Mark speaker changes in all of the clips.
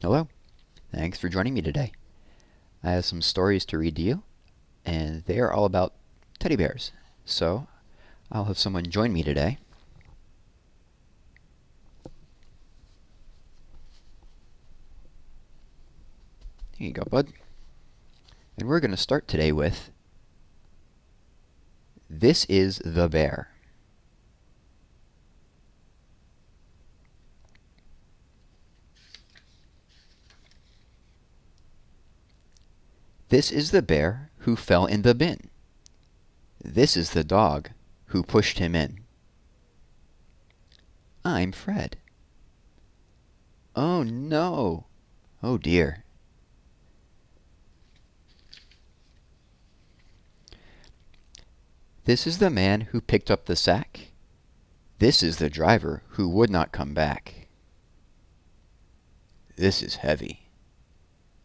Speaker 1: Hello. Thanks for joining me today. I have some stories to read to you, and they are all about teddy bears. So, I'll have someone join me today. Here you go, bud. And we're going to start today with This is the Bear. This is the bear who fell in the bin. This is the dog who pushed him in. I'm Fred. Oh no! Oh dear. This is the man who picked up the sack. This is the driver who would not come back. This is heavy.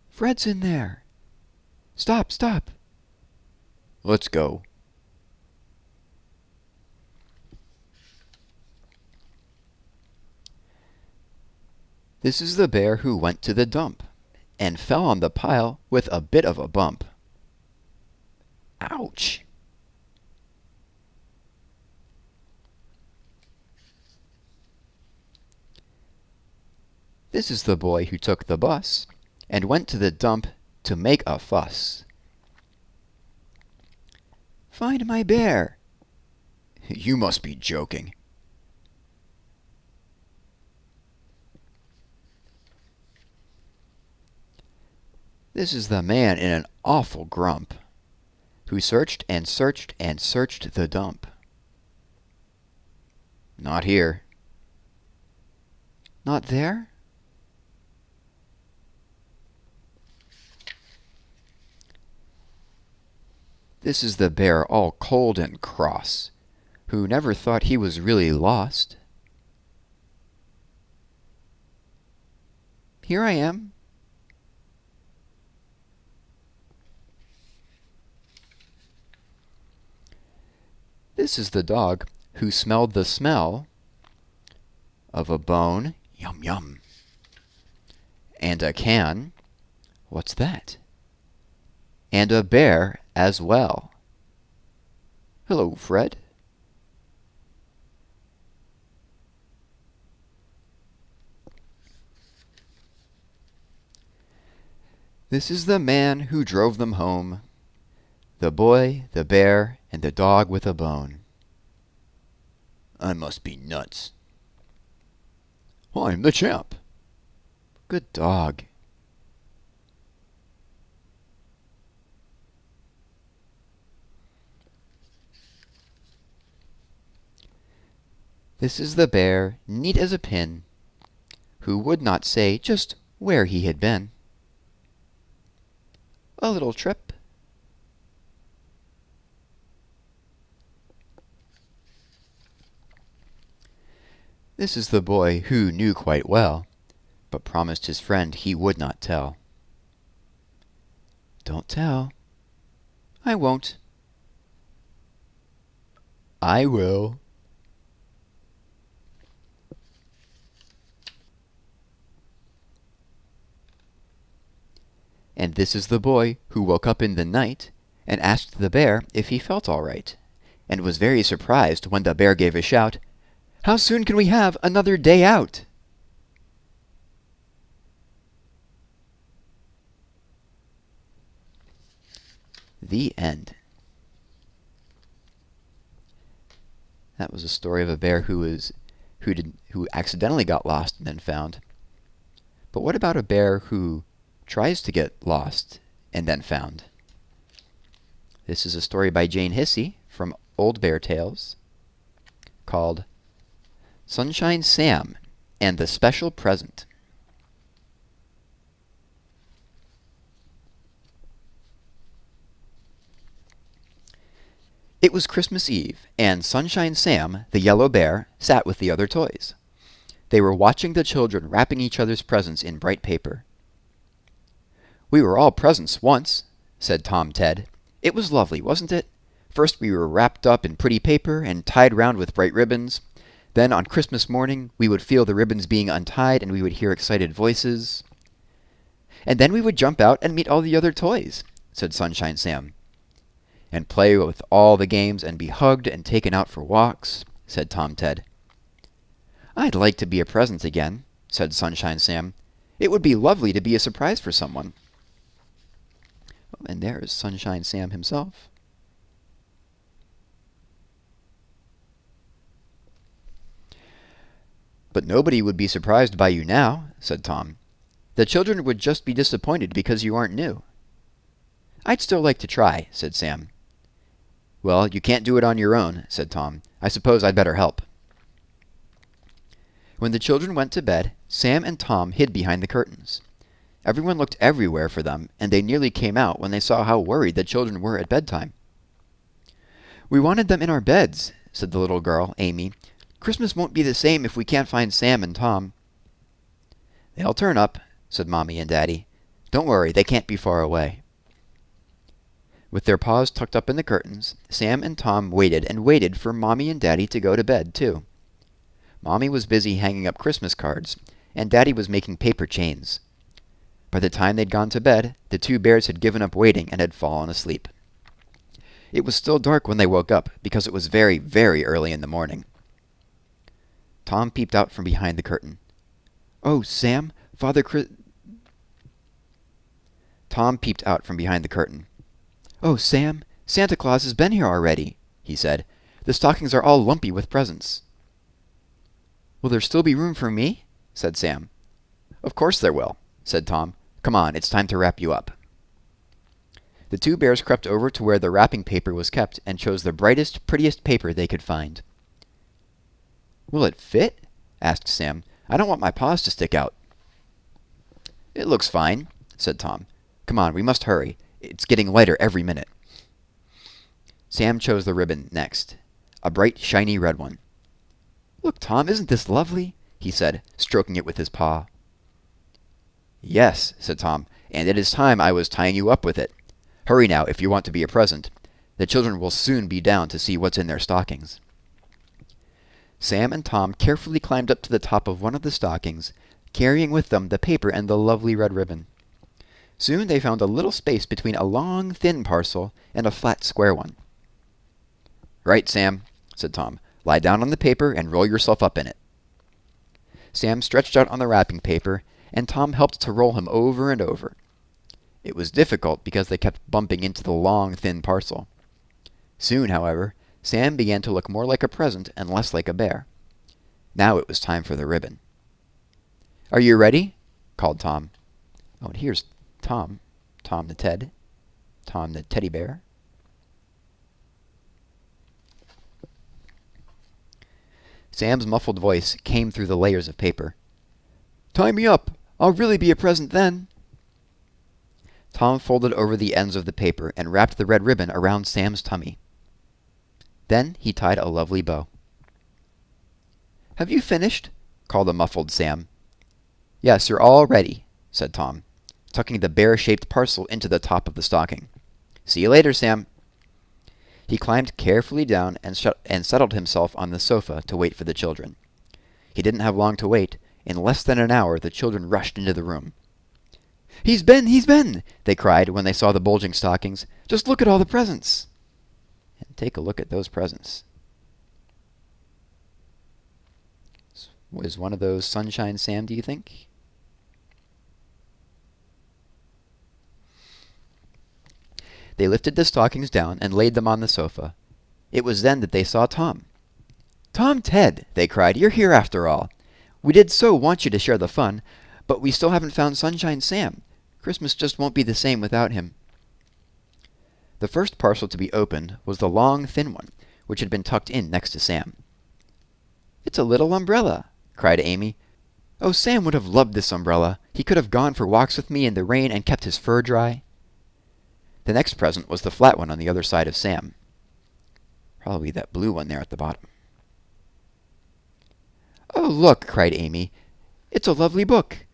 Speaker 1: Fred's in there. Stop, stop. Let's go. This is the bear who went to the dump and fell on the pile with a bit of a bump. Ouch! This is the boy who took the bus and went to the dump to make a fuss. Find my bear. You must be joking. This is the man in an awful grump who searched and searched and searched the dump. Not here. Not there? This is the bear all cold and cross, who never thought he was really lost. Here I am. This is the dog who smelled the smell of a bone, yum yum, and a can, what's that? And a bear as well. Hello, Fred. This is the man who drove them home, the boy, the bear, and the dog with a bone. I must be nuts. I'm the champ. Good dog. This is the bear, neat as a pin, who would not say just where he had been. A little trip. This is the boy who knew quite well, but promised his friend he would not tell. Don't tell. I won't. I will. And this is the boy who woke up in the night and asked the bear if he felt all right, and was very surprised when the bear gave a shout, "How soon can we have another day out?" The end. That was a story of a bear who accidentally got lost and then found. But what about a bear who tries to get lost and then found? This is a story by Jane Hissey from Old Bear Tales called Sunshine Sam and the Special Present. It was Christmas Eve, and Sunshine Sam, the yellow bear, sat with the other toys. They were watching the children wrapping each other's presents in bright paper. "We were all presents once," said Tom Ted. "It was lovely, wasn't it? First we were wrapped up in pretty paper and tied round with bright ribbons. Then on Christmas morning we would feel the ribbons being untied and we would hear excited voices. And then we would jump out and meet all the other toys, said Sunshine Sam. And play with all the games and be hugged and taken out for walks, said Tom Ted. I'd like to be a present again, said Sunshine Sam. It would be lovely to be a surprise for someone. And there is Sunshine Sam himself. But nobody would be surprised by you now, said Tom. The children would just be disappointed because you aren't new. I'd still like to try, said Sam. Well, you can't do it on your own, said Tom. I suppose I'd better help. When the children went to bed, Sam and Tom hid behind the curtains. Everyone looked everywhere for them, and they nearly came out when they saw how worried the children were at bedtime. We wanted them in our beds, said the little girl, Amy. Christmas won't be the same if we can't find Sam and Tom. They'll turn up, said Mommy and Daddy. Don't worry, they can't be far away. With their paws tucked up in the curtains, Sam and Tom waited and waited for Mommy and Daddy to go to bed, too. Mommy was busy hanging up Christmas cards, and Daddy was making paper chains. By the time they'd gone to bed, the two bears had given up waiting and had fallen asleep. It was still dark when they woke up, because it was very, very early in the morning. Tom peeped out from behind the curtain. Oh, Sam, Tom peeped out from behind the curtain. Oh, Sam, Santa Claus has been here already, he said. The stockings are all lumpy with presents. Will there still be room for me? Said Sam. Of course there will, said Tom. Come on, it's time to wrap you up. The two bears crept over to where the wrapping paper was kept and chose the brightest, prettiest paper they could find. Will it fit? Asked Sam. I don't want my paws to stick out. It looks fine, said Tom. Come on, we must hurry. It's getting lighter every minute. Sam chose the ribbon next, a bright, shiny red one. Look, Tom, isn't this lovely? He said, stroking it with his paw. Yes, said Tom, and it is time I was tying you up with it. Hurry now if you want to be a present. The children will soon be down to see what's in their stockings. Sam and Tom carefully climbed up to the top of one of the stockings, carrying with them the paper and the lovely red ribbon. Soon they found a little space between a long, thin parcel and a flat, square one. Right, Sam, said Tom. Lie down on the paper and roll yourself up in it. Sam stretched out on the wrapping paper, and Tom helped to roll him over and over. It was difficult because they kept bumping into the long, thin parcel. Soon, however, Sam began to look more like a present and less like a bear. Now it was time for the ribbon. Are you ready? Called Tom. Oh, and here's Tom. Tom the teddy bear. Sam's muffled voice came through the layers of paper. Tie me up. I'll really be a present then. Tom folded over the ends of the paper and wrapped the red ribbon around Sam's tummy. Then he tied a lovely bow. Have you finished? Called a muffled Sam. Yes, you're all ready, said Tom, tucking the bear-shaped parcel into the top of the stocking. See you later, Sam. He climbed carefully down and settled himself on the sofa to wait for the children. He didn't have long to wait. In less than an hour, the children rushed into the room. He's been! They cried when they saw the bulging stockings. Just look at all the presents. And take a look at those presents. Was one of those Sunshine Sam, do you think? They lifted the stockings down and laid them on the sofa. It was then that they saw Tom. Tom Ted, they cried, you're here after all. We did so want you to share the fun, but we still haven't found Sunshine Sam. Christmas just won't be the same without him. The first parcel to be opened was the long, thin one, which had been tucked in next to Sam. It's a little umbrella, cried Amy. Oh, Sam would have loved this umbrella. He could have gone for walks with me in the rain and kept his fur dry. The next present was the flat one on the other side of Sam. Probably that blue one there at the bottom. Oh, look, cried Amy. It's a lovely book.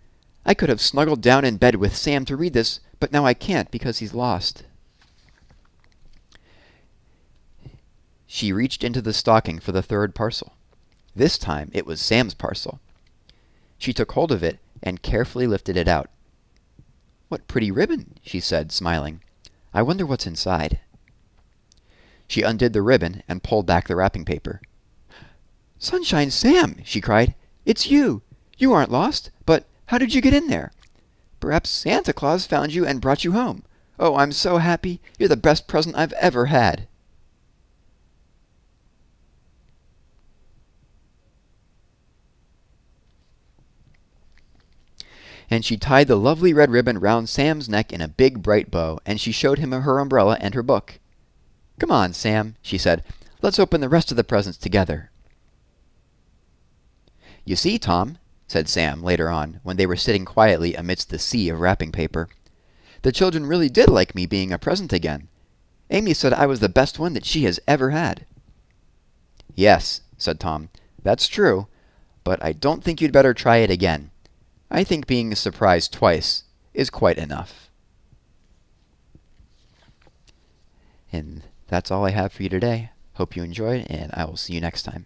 Speaker 1: I could have snuggled down in bed with Sam to read this, but now I can't because he's lost. She reached into the stocking for the third parcel. This time it was Sam's parcel. She took hold of it and carefully lifted it out. "What pretty ribbon," she said, smiling. "I wonder what's inside." She undid the ribbon and pulled back the wrapping paper. "Sunshine Sam!" she cried. "It's you! You aren't lost! But how did you get in there? Perhaps Santa Claus found you and brought you home. Oh, I'm so happy! You're the best present I've ever had!" And she tied the lovely red ribbon round Sam's neck in a big bright bow, and she showed him her umbrella and her book. "Come on, Sam," she said. "Let's open the rest of the presents together." "You see, Tom," said Sam later on, when they were sitting quietly amidst the sea of wrapping paper, "the children really did like me being a present again. Amy said I was the best one that she has ever had." "Yes," said Tom, "that's true, but I don't think you'd better try it again. I think being surprised twice is quite enough." And that's all I have for you today. Hope you enjoyed, and I will see you next time.